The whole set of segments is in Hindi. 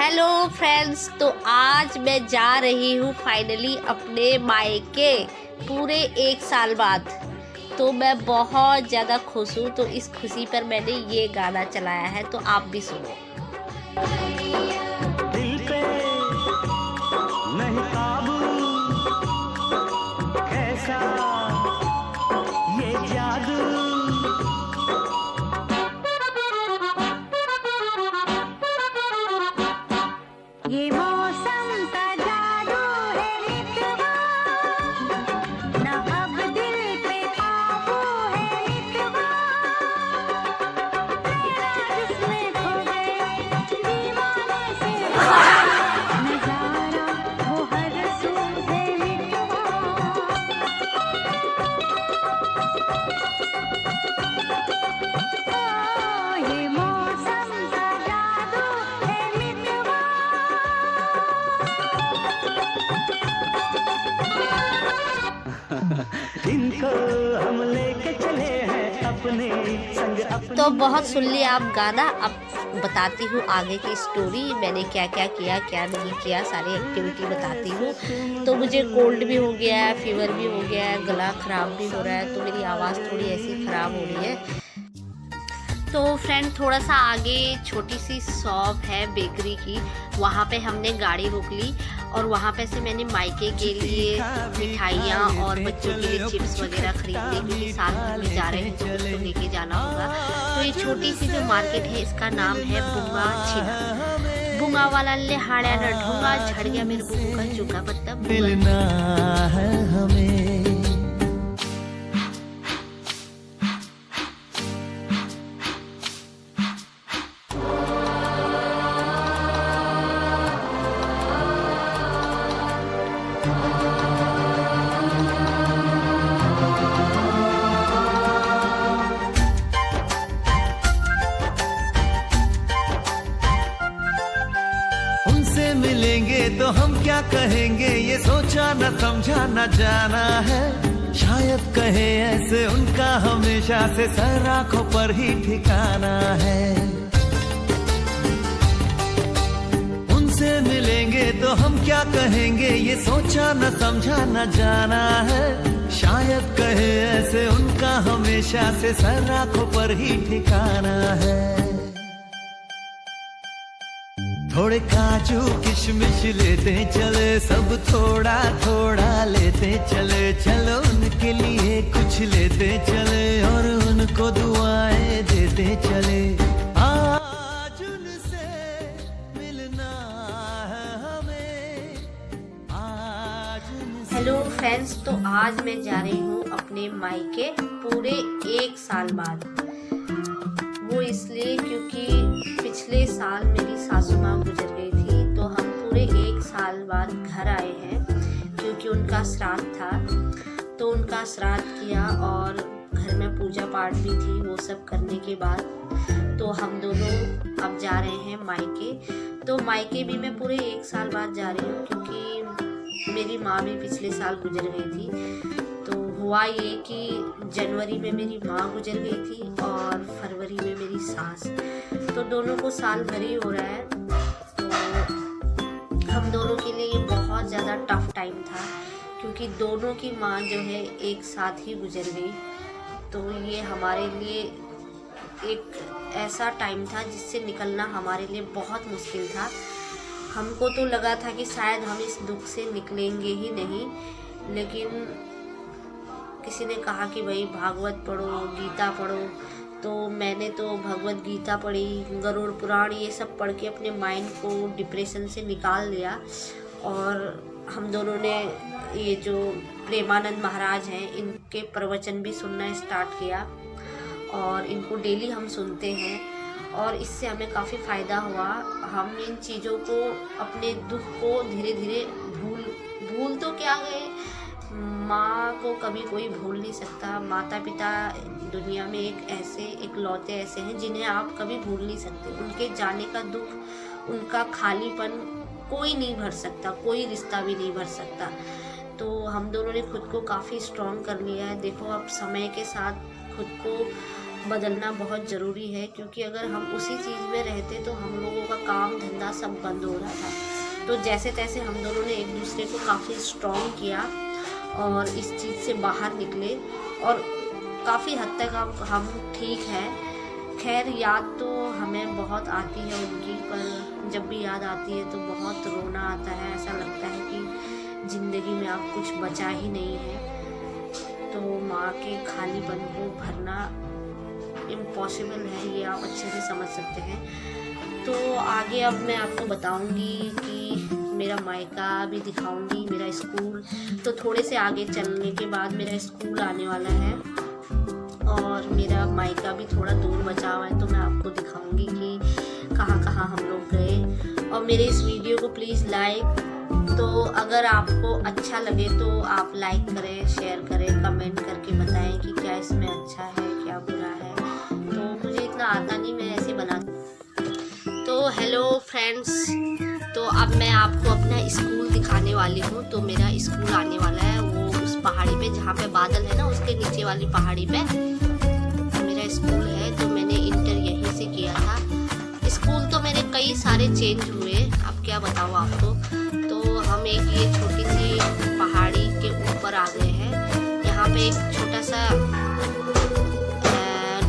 हेलो फ्रेंड्स, तो आज मैं जा रही हूँ फाइनली अपने मायके पूरे 1 साल बाद। तो मैं बहुत ज़्यादा खुश हूँ। तो इस खुशी पर मैंने ये गाना चलाया है, तो आप भी सुनो। दिल पे नहीं काबू, कैसा ये जादू। ये मौसम का जादू है मितवा, ना अब दिल पे काबू है मितवा। तेरा जिसमें खो गए दीवाने से नजारा वो हर सू है मितवा। ये मौसम का जादू है मितवा। इनको हम लेके चले हैं अपने संग। तो बहुत सुन लिया आप गाना। अब बताती हूँ आगे की स्टोरी, मैंने क्या क्या किया क्या नहीं किया, सारी एक्टिविटी बताती हूँ। तो मुझे कोल्ड भी हो गया है, फीवर भी हो गया है, गला ख़राब भी हो रहा है, तो मेरी आवाज़ थोड़ी ऐसी ख़राब हो रही है। तो फ्रेंड, थोड़ा सा आगे छोटी सी शॉप है बेकरी की, वहाँ पे हमने गाड़ी रोक ली और वहाँ पे से मैंने मायके के लिए मिठाइयाँ और बच्चों के लिए चिप्स वगैरह खरीद ली, क्योंकि साथ भर में जा रहे हैं तो कुछ तो लेके जाना होगा। तो ये छोटी सी जो मार्केट है, इसका नाम है बुंगा छिना। बुंगा वाला ले हाड़ा न ढूंगा, झड़ गया मेरे बुंगू का चूका पत्ता। मिलना है हमें। उनसे मिलेंगे तो हम क्या कहेंगे, ये सोचा न समझा न जाना है। शायद कहे ऐसे उनका हमेशा से सर आंखों पर ही ठिकाना है। उनसे मिलेंगे तो हम क्या कहेंगे, ये सोचा न समझा न जाना है। शायद कहे ऐसे उनका हमेशा से सर आंखों पर ही ठिकाना है। थोड़े काजू किशमिश लेते चले, सब थोड़ा थोड़ा लेते चले। चलो उनके लिए कुछ लेते चले और उनको दुआएं देते चले। आज उनसे मिलना है हमें, आज उनसे। हेलो फ्रेंड्स, तो आज मैं जा रही हूँ अपने मायके पूरे 1 साल बाद। वो इसलिए क्योंकि पिछले साल मेरी सासू माँ गुजर गई थी, तो हम पूरे 1 साल बाद घर आए हैं, क्योंकि उनका श्राद्ध था। तो उनका श्राद्ध किया और घर में पूजा पाठ भी थी। वो सब करने के बाद तो हम दोनों अब जा रहे हैं मायके। तो मायके भी मैं पूरे 1 साल बाद जा रही हूँ, क्योंकि मेरी माँ भी पिछले साल गुजर गई थी। तो हुआ ये कि जनवरी में मेरी माँ गुजर गई थी और फरवरी में मेरी सास। तो दोनों को साल भर ही हो रहा है। तो हम दोनों के लिए ये बहुत ज़्यादा टफ टाइम था, क्योंकि दोनों की माँ जो है एक साथ ही गुजर गई। तो ये हमारे लिए एक ऐसा टाइम था जिससे निकलना हमारे लिए बहुत मुश्किल था। हमको तो लगा था कि शायद हम इस दुख से निकलेंगे ही नहीं, लेकिन किसी ने कहा कि भाई भागवत पढ़ो, गीता पढ़ो। तो मैंने तो भगवत गीता पढ़ी, गरुड़ पुराण, ये सब पढ़ के अपने माइंड को डिप्रेशन से निकाल दिया। और हम दोनों ने ये जो प्रेमानंद महाराज हैं, इनके प्रवचन भी सुनना स्टार्ट किया और इनको डेली हम सुनते हैं और इससे हमें काफ़ी फ़ायदा हुआ। हम इन चीज़ों को, अपने दुख को धीरे धीरे भूल तो क्या गए, माँ को कभी कोई भूल नहीं सकता। माता पिता दुनिया में एक लौते ऐसे हैं जिन्हें आप कभी भूल नहीं सकते। उनके जाने का दुख, उनका खालीपन कोई नहीं भर सकता, कोई रिश्ता भी नहीं भर सकता। तो हम दोनों ने खुद को काफ़ी स्ट्रॉन्ग कर लिया है। देखो, अब समय के साथ खुद को बदलना बहुत ज़रूरी है, क्योंकि अगर हम उसी चीज़ में रहते तो हम लोगों का काम धंधा सब बंद हो रहा था। तो जैसे तैसे हम दोनों ने एक दूसरे को काफ़ी स्ट्रॉन्ग किया और इस चीज़ से बाहर निकले और काफ़ी हद तक हम ठीक हैं। खैर याद तो हमें बहुत आती है उनकी, पर जब भी याद आती है तो बहुत रोना आता है। ऐसा लगता है कि ज़िंदगी में अब कुछ बचा ही नहीं है। तो माँ के खालीपन को भरना इम्पॉसिबल है, ये आप अच्छे से समझ सकते हैं। तो आगे अब मैं आपको बताऊंगी कि मेरा मायका भी दिखाऊंगी, मेरा स्कूल। तो थोड़े से आगे चलने के बाद मेरा स्कूल आने वाला है और मेरा मायका भी थोड़ा दूर बचा हुआ है। तो मैं आपको दिखाऊंगी कि कहाँ कहाँ हम लोग गए। और मेरे इस वीडियो को प्लीज़ लाइक, तो अगर आपको अच्छा लगे तो आप लाइक करें, शेयर करें, कमेंट करके बताएं कि क्या इसमें अच्छा है क्या बुरा है। तो मुझे इतना आता नहीं, मैं ऐसे बना। तो हेलो फ्रेंड्स, तो अब मैं आपको अपना स्कूल दिखाने वाली हूँ। तो मेरा स्कूल आने वाला है वो उस पहाड़ी पे जहाँ पे बादल है ना, उसके नीचे वाली पहाड़ी पे मेरा स्कूल है। तो मैंने इंटर यहीं से किया था। स्कूल तो मेरे कई सारे चेंज हुए, अब क्या बताऊँ आपको। तो हम एक ये छोटी सी पहाड़ी के ऊपर आ गए हैं। यहाँ पे एक छोटा सा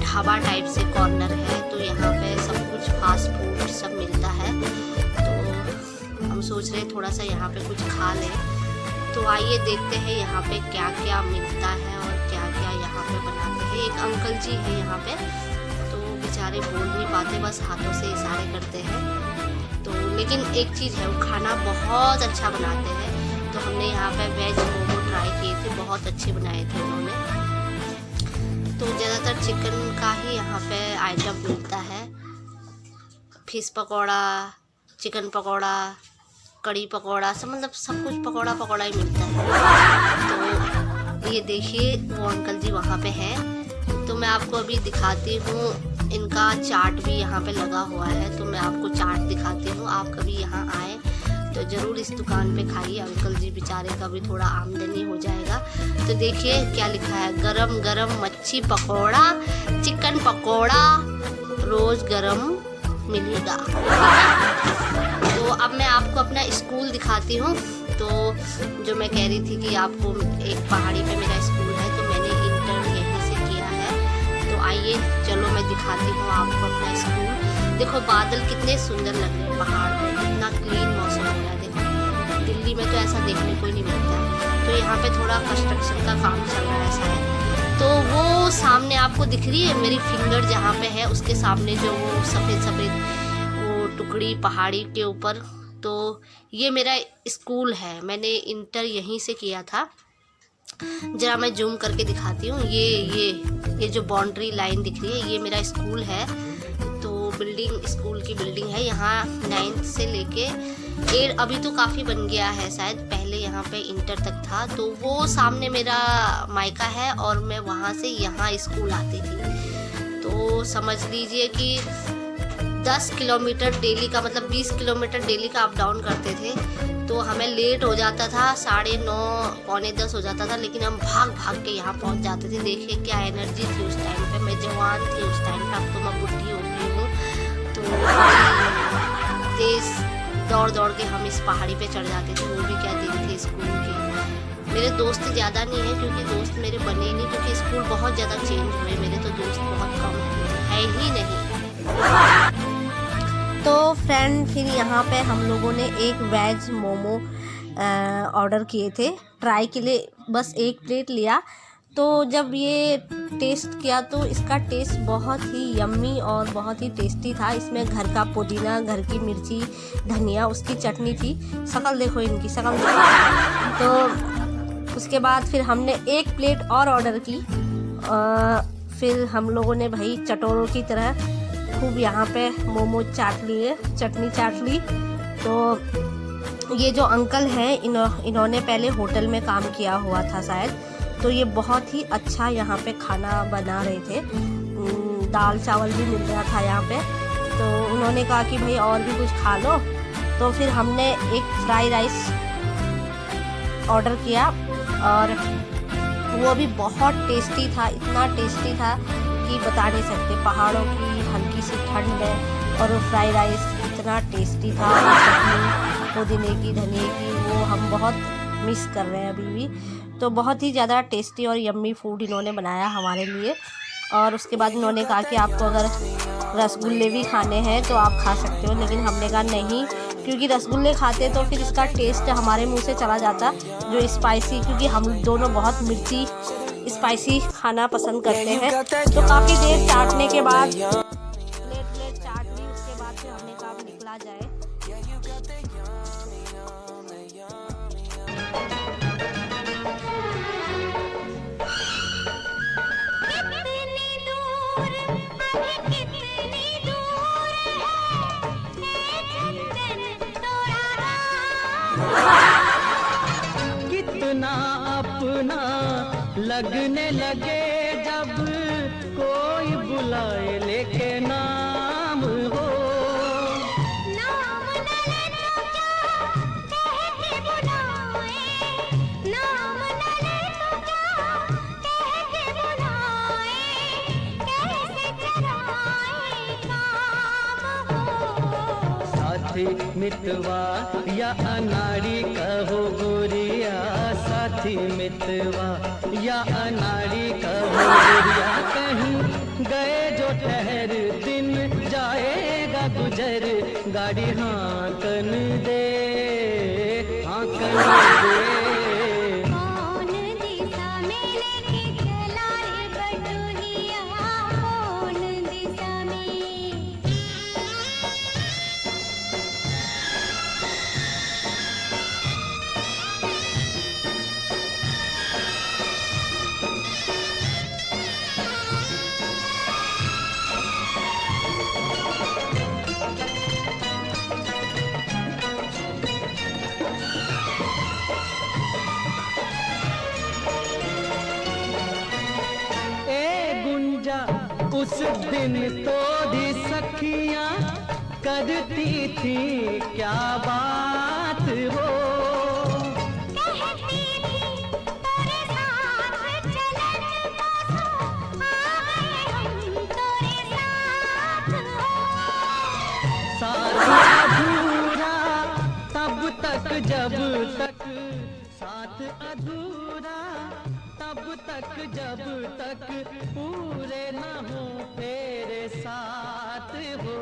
ढाबा टाइप से कॉर्नर है। तो यहाँ पे सब कुछ फास्ट फूड सब मिलता है। तो हम सोच रहे थोड़ा सा यहाँ पे कुछ खा लें। तो आइए देखते हैं यहाँ पे क्या क्या मिलता है और क्या क्या यहाँ पे बनाते हैं। एक अंकल जी है यहाँ पे, तो बेचारे बोल नहीं पाते, बस हाथों से इशारे करते हैं। तो लेकिन एक चीज़ है, वो खाना बहुत अच्छा बनाते हैं। तो हमने यहाँ पे वेज मोमो ट्राई किए थे, बहुत अच्छे बनाए थे उन्होंने। तो ज़्यादातर चिकन का ही यहाँ पे आइटम मिलता है। फिश पकौड़ा, चिकन पकौड़ा, कड़ी पकौड़ा, सब मतलब सब कुछ पकौड़ा पकौड़ा ही मिलता है। तो ये देखिए वो अंकल जी वहाँ पे हैं। तो मैं आपको अभी दिखाती हूँ, इनका चाट भी यहाँ पे लगा हुआ है। तो मैं आपको चाट दिखाती हूँ। आप कभी यहाँ आए तो ज़रूर इस दुकान पे खाइए। अंकल जी बेचारे का भी थोड़ा आमदनी हो जाएगा। तो देखिए क्या लिखा है, गरम गरम मच्छी पकौड़ा, चिकन पकौड़ा रोज़ गरम मिलेगा। तो अब मैं आपको अपना स्कूल दिखाती हूँ। तो जो मैं कह रही थी कि आपको एक पहाड़ी पे मेरा स्कूल है, तो मैंने इंटर यहीं से किया है। तो आइए चलो मैं दिखाती हूँ आपको अपना स्कूल। देखो बादल कितने सुंदर लग रहे हैं पहाड़ पे, कितना क्लीन मौसम हो रहा है। देखो दिल्ली में तो ऐसा देखने को ही नहीं मिलता। तो यहाँ पे थोड़ा कंस्ट्रक्शन का काम चल रहा है शायद। तो वो सामने आपको दिख रही है मेरी फिंगर जहाँ पे है, उसके सामने जो वो सफ़ेद सफ़ेद वो टुकड़ी पहाड़ी के ऊपर, तो ये मेरा स्कूल है। मैंने इंटर यहीं से किया था। जरा मैं जूम करके दिखाती हूँ। ये जो बाउंड्री लाइन दिख रही है, ये मेरा स्कूल है। तो बिल्डिंग स्कूल की बिल्डिंग है। यहाँ 9th से लेके 8, अभी तो काफ़ी बन गया है शायद, पहले यहाँ पे इंटर तक था। तो वो सामने मेरा मायका है और मैं वहाँ से यहाँ स्कूल आती थी। तो समझ लीजिए कि 10 किलोमीटर डेली का, मतलब 20 किलोमीटर डेली का अप डाउन करते थे। तो हमें लेट हो जाता था, 9:30 पौने 10 हो जाता था, लेकिन हम भाग भाग के यहाँ पहुँच जाते थे। देखिए क्या एनर्जी थी उस टाइम पे, मैं जवान थी उस टाइम पे। अब तो मैं बुढ़ी हो गई हूँ। तो तेज़ दौड़ दौड़ के हम इस पहाड़ी पे चढ़ जाते थे। वो भी क्या दिन थे स्कूल के। मेरे दोस्त ज़्यादा नहीं है, क्योंकि दोस्त मेरे बने ही नहीं, क्योंकि स्कूल बहुत ज़्यादा चेंज हुए। मेरे तो दोस्त बहुत कम है ही नहीं। तो फ्रेंड फिर यहाँ पे हम लोगों ने एक वेज मोमो ऑर्डर किए थे ट्राई के लिए, बस एक प्लेट लिया। तो जब ये टेस्ट किया तो इसका टेस्ट बहुत ही यम्मी और बहुत ही टेस्टी था। इसमें घर का पुदीना, घर की मिर्ची, धनिया, उसकी चटनी थी। शक्ल देखो इनकी, शक्ल देखो। तो उसके बाद फिर हमने एक प्लेट और ऑर्डर की। फिर हम लोगों ने भाई चटोरों की तरह खूब यहाँ पे मोमो चाट लिए, चटनी चाट ली। तो ये जो अंकल हैं इन्होंने पहले होटल में काम किया हुआ था शायद। तो ये बहुत ही अच्छा यहाँ पे खाना बना रहे थे। दाल चावल भी मिल रहा था यहाँ पे। तो उन्होंने कहा कि भाई और भी कुछ खा लो। तो फिर हमने एक फ्राई राइस ऑर्डर किया और वो भी बहुत टेस्टी था, इतना टेस्टी था कि बता नहीं सकते। पहाड़ों की हल्की सी ठंड है और वो फ्राई राइस कितना टेस्टी था। वो चटनी पुदीने की, धनिए की, वो हम बहुत मिस कर रहे हैं अभी भी। तो बहुत ही ज़्यादा टेस्टी और यम्मी फूड इन्होंने बनाया हमारे लिए। और उसके बाद इन्होंने कहा कि आपको अगर रसगुल्ले भी खाने हैं तो आप खा सकते हो, लेकिन हमने कहा नहीं, क्योंकि रसगुल्ले खाते तो फिर इसका टेस्ट हमारे मुंह से चला जाता, जो स्पाइसी, क्योंकि हम दोनों बहुत मिर्ची स्पाइसी खाना पसंद करते हैं। तो काफ़ी देर चाटने के बाद प्लेट चाट ली, उसके बाद फिर हमने कहा अब निकला जाए। कितना अपना लगने लगे जब कोई बुलाए लेके नाम हो। नाम न ले तो क्या कह के बुलाए, नाम न ले तो क्या कह के बुलाए, कैसे चराए काम हो। साथी मितवा या अनाड़ी कहो गोरिया, साथी मितवा या अनाड़ी कहो गोरिया, कहीं गए जो ठहर दिन जाएगा गुजर, गाड़ी हाँकन दे, हाँकन दे। कौन दिशा में लेके चला रे बटुहिया, कौन दिशा में। उस दिन तो भी सखियां करती थी क्या बात हो। कहती थी तेरे साथ चलन बसो, आए हम तेरे साथ हो। साथ अधूरा तब तक जब तक, साथ अधूरा तब तक जब तक पूरे न हो तेरे साथ हो।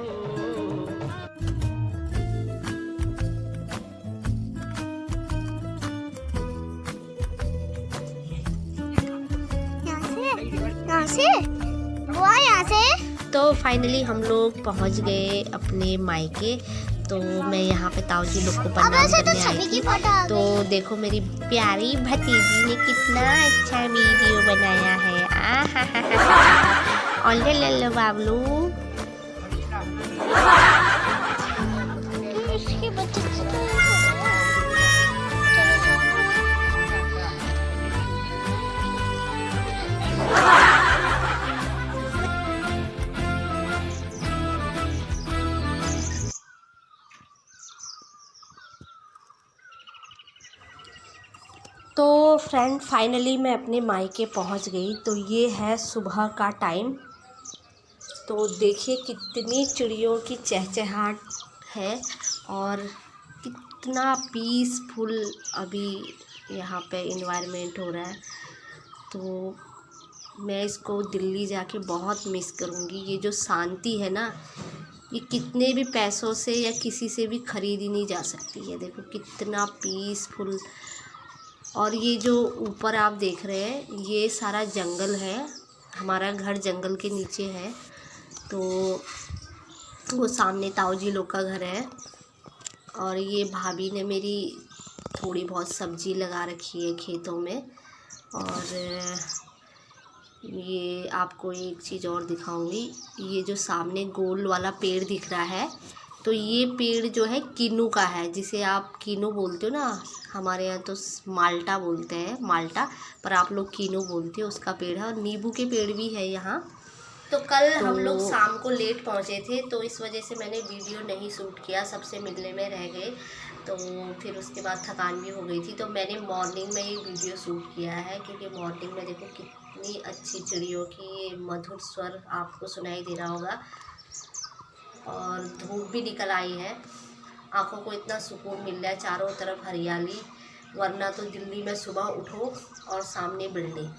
यहाँ से बुआ, यहाँ से। तो फाइनली हम लोग पहुंच गए अपने मायके। तो मैं यहाँ पे ताऊ जी लोग को प्रणाम करने आई थी। तो देखो मेरी प्यारी भतीजी ने कितना अच्छा वीडियो बनाया है। और ले बाबलू। इसके बच्चे तो फ्रेंड फाइनली मैं अपने मायके पहुंच गई। तो ये है सुबह का टाइम। तो देखिए कितनी चिड़ियों की चहचहाट है और कितना पीसफुल अभी यहाँ पे इन्वायरमेंट हो रहा है। तो मैं इसको दिल्ली जाके बहुत मिस करूँगी। ये जो शांति है ना, ये कितने भी पैसों से या किसी से भी ख़रीदी नहीं जा सकती है। देखो कितना पीसफुल। और ये जो ऊपर आप देख रहे हैं ये सारा जंगल है। हमारा घर जंगल के नीचे है। तो वो सामने ताऊ जी लोग का घर है। और ये भाभी ने मेरी थोड़ी बहुत सब्जी लगा रखी है खेतों में। और ये आपको एक चीज़ और दिखाऊंगी। ये जो सामने गोल वाला पेड़ दिख रहा है, तो ये पेड़ जो है किन्नू का है, जिसे आप कीनू बोलते हो ना। हमारे यहाँ तो माल्टा बोलते हैं, माल्टा, पर आप लोग कीनू बोलते हो। उसका पेड़ है। और नींबू के पेड़ भी है यहाँ। तो कल हम लोग शाम को लेट पहुँचे थे, तो इस वजह से मैंने वीडियो नहीं शूट किया। सबसे मिलने में रह गए। तो फिर उसके बाद थकान भी हो गई थी। तो मैंने मॉर्निंग में ये वीडियो शूट किया है, क्योंकि मॉर्निंग में देखो कितनी अच्छी चिड़ियों की मधुर स्वर आपको सुनाई दे रहा होगा। और धूप भी निकल आई है। आँखों को इतना सुकून मिल रहा है, चारों तरफ हरियाली, वरना तो दिल्ली में सुबह उठो और सामने बिल्डिंग।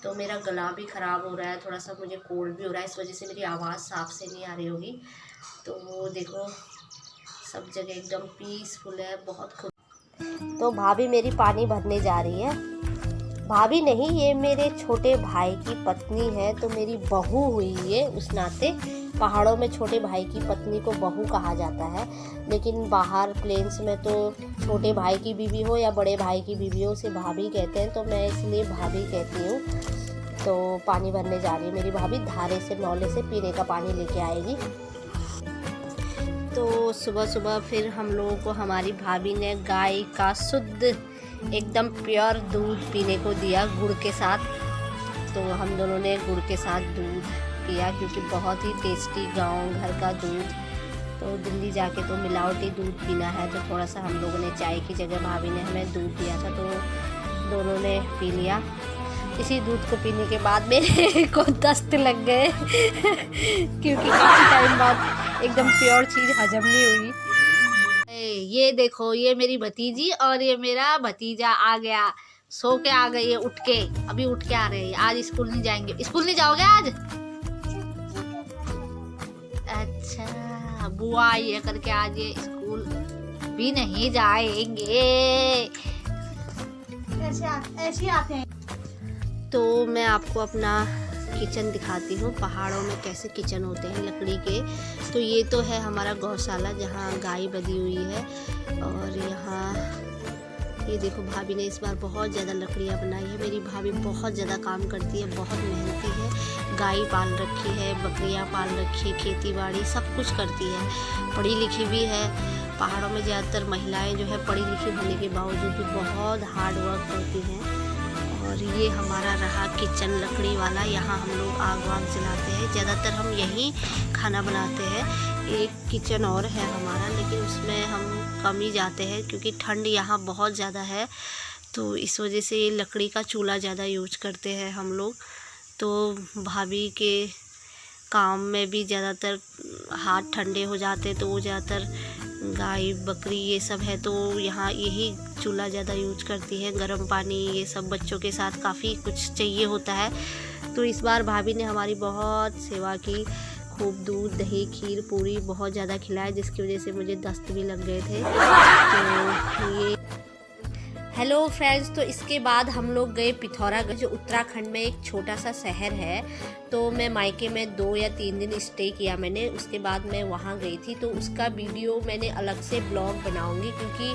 तो मेरा गला भी ख़राब हो रहा है, थोड़ा सा मुझे कोल्ड भी हो रहा है, इस वजह से मेरी आवाज़ साफ से नहीं आ रही होगी। तो वो देखो सब जगह एकदम पीसफुल है, बहुत खुश। तो भाभी मेरी पानी भरने जा रही है। भाभी नहीं, ये मेरे छोटे भाई की पत्नी है, तो मेरी बहू हुई है उस नाते। पहाड़ों में छोटे भाई की पत्नी को बहू कहा जाता है, लेकिन बाहर प्लेन्स में तो छोटे भाई की बीवी हो या बड़े भाई की बीवी हो उसे भाभी कहते हैं, तो मैं इसलिए भाभी कहती हूँ। तो पानी भरने जा रही है मेरी भाभी, धारे से नौले से पीने का पानी लेके आएगी। तो सुबह सुबह फिर हम लोगों को हमारी भाभी ने गाय का शुद्ध एकदम प्योर दूध पीने को दिया गुड़ के साथ। तो हम दोनों ने गुड़ के साथ दूध पिया, क्योंकि बहुत ही टेस्टी गांव घर का दूध। तो दिल्ली जाके तो मिलावटी दूध पीना है, तो थोड़ा सा हम लोगों ने चाय की जगह भाभी ने हमें दूध दिया था, तो दोनों ने पी लिया। इसी दूध को पीने के बाद मेरे को दस्त लग गए क्योंकि काफ़ी टाइम बाद एकदम प्योर चीज़ हजम नहीं हुई। ये देखो, ये मेरी भतीजी और ये मेरा भतीजा आ गया, सो के आ गई है, उठ के अभी उठ के आ रहे हैं। आज स्कूल नहीं जाएंगे? स्कूल नहीं जाओगे आज? अच्छा, बुआ आई है करके आज ये स्कूल भी नहीं जाएंगे। ऐसे आते हैं। तो मैं आपको अपना किचन दिखाती हूँ, पहाड़ों में कैसे किचन होते हैं लकड़ी के। तो ये तो है हमारा गौशाला जहाँ गाय बंधी हुई है, और यहाँ ये देखो भाभी ने इस बार बहुत ज़्यादा लकड़ियाँ बनाई है। मेरी भाभी बहुत ज़्यादा काम करती है, बहुत मेहनती है। गाय पाल रखी है, बकरियाँ पाल रखी है, खेती बाड़ी सब कुछ करती है, पढ़ी लिखी भी है। पहाड़ों में ज़्यादातर महिलाएं जो है पढ़ी लिखी होने के बावजूद भी बहुत हार्ड वर्क करती हैं। और ये हमारा रहा किचन लकड़ी वाला, यहाँ हम लोग आग वाग जलाते हैं, ज़्यादातर हम यहीं खाना बनाते हैं। एक किचन और है हमारा, लेकिन उसमें हम कम ही जाते हैं क्योंकि ठंड यहाँ बहुत ज़्यादा है, तो इस वजह से ये लकड़ी का चूल्हा ज़्यादा यूज करते हैं हम लोग। तो भाभी के काम में भी ज़्यादातर हाथ ठंडे हो जाते, तो वो ज़्यादातर गाय बकरी ये सब है, तो यहाँ यही चूल्हा ज़्यादा यूज करती है। गर्म पानी ये सब बच्चों के साथ काफ़ी कुछ चाहिए होता है। तो इस बार भाभी ने हमारी बहुत सेवा की, खूब दूध दही खीर पूरी बहुत ज़्यादा खिलाया, जिसकी वजह से मुझे दस्त भी लग गए थे। तो ये हेलो फ्रेंड्स, तो इसके बाद हम लोग गए पिथौरागढ़, जो उत्तराखंड में एक छोटा सा शहर है। तो मैं मायके में 2 या 3 दिन स्टे किया मैंने, उसके बाद मैं वहाँ गई थी। तो उसका वीडियो मैंने अलग से ब्लॉग बनाऊँगी, क्योंकि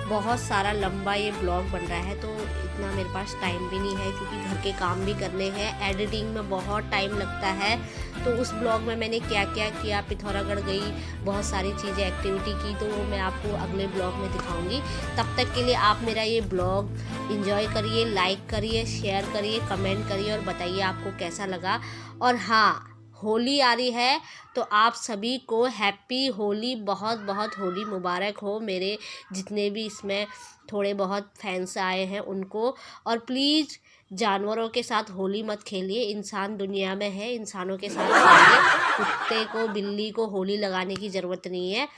बहुत सारा लंबा ये ब्लॉग बन रहा है, तो इतना मेरे पास टाइम भी नहीं है, क्योंकि घर के काम भी करने हैं, एडिटिंग में बहुत टाइम लगता है। तो उस ब्लॉग में मैंने क्या क्या किया, पिथौरागढ़ गई, बहुत सारी चीज़ें एक्टिविटी की, तो वो मैं आपको अगले ब्लॉग में दिखाऊंगी। तब तक के लिए आप मेरा ये ब्लॉग एंजॉय करिए, लाइक करिए, शेयर करिए, कमेंट करिए और बताइए आपको कैसा लगा। और हाँ, होली आ रही है, तो आप सभी को हैप्पी होली, बहुत बहुत होली मुबारक हो। मेरे जितने भी इसमें थोड़े बहुत फैंस आए हैं उनको। और प्लीज़ जानवरों के साथ होली मत खेलिए, इंसान दुनिया में है, इंसानों के साथ खेलिए। कुत्ते को बिल्ली को होली लगाने की ज़रूरत नहीं है।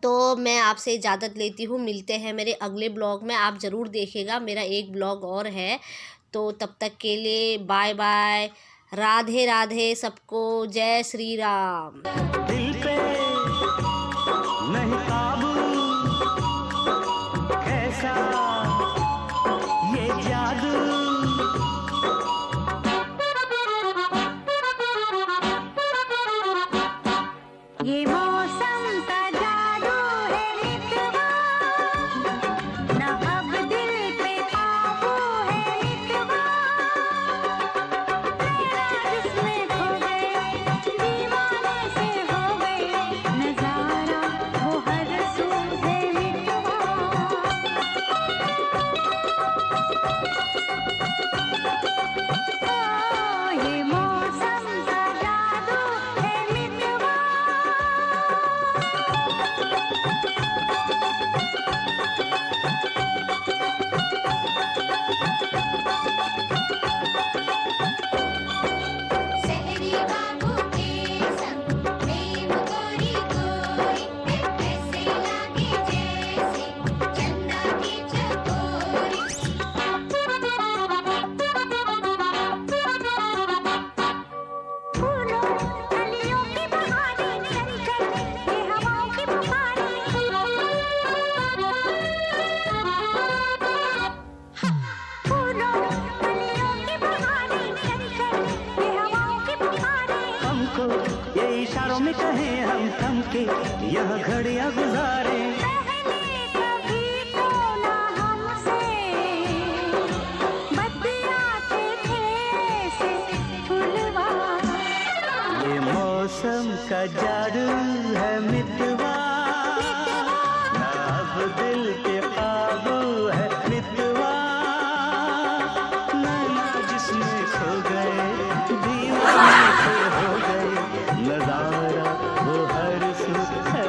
तो मैं आपसे इजाज़त लेती हूँ, मिलते हैं मेरे अगले ब्लॉग में। आप ज़रूर देखिएगा, मेरा एक ब्लॉग और है। तो तब तक के लिए बाय बाय, राधे राधे सबको, जय श्री राम। दिल पे नहीं काबू, कैसा ये जादू। ये मौसम का जादू है मितवा, ना अब दिल पे काबू है मितवा। तेरा जिसमें खो गए, दीवाने से हो गए, नजारा वो हर यहाँ घड़ियां गुजारे। पहले कभी तो ना हमसे बतियाते थे से फुलवा। ये मौसम का जादू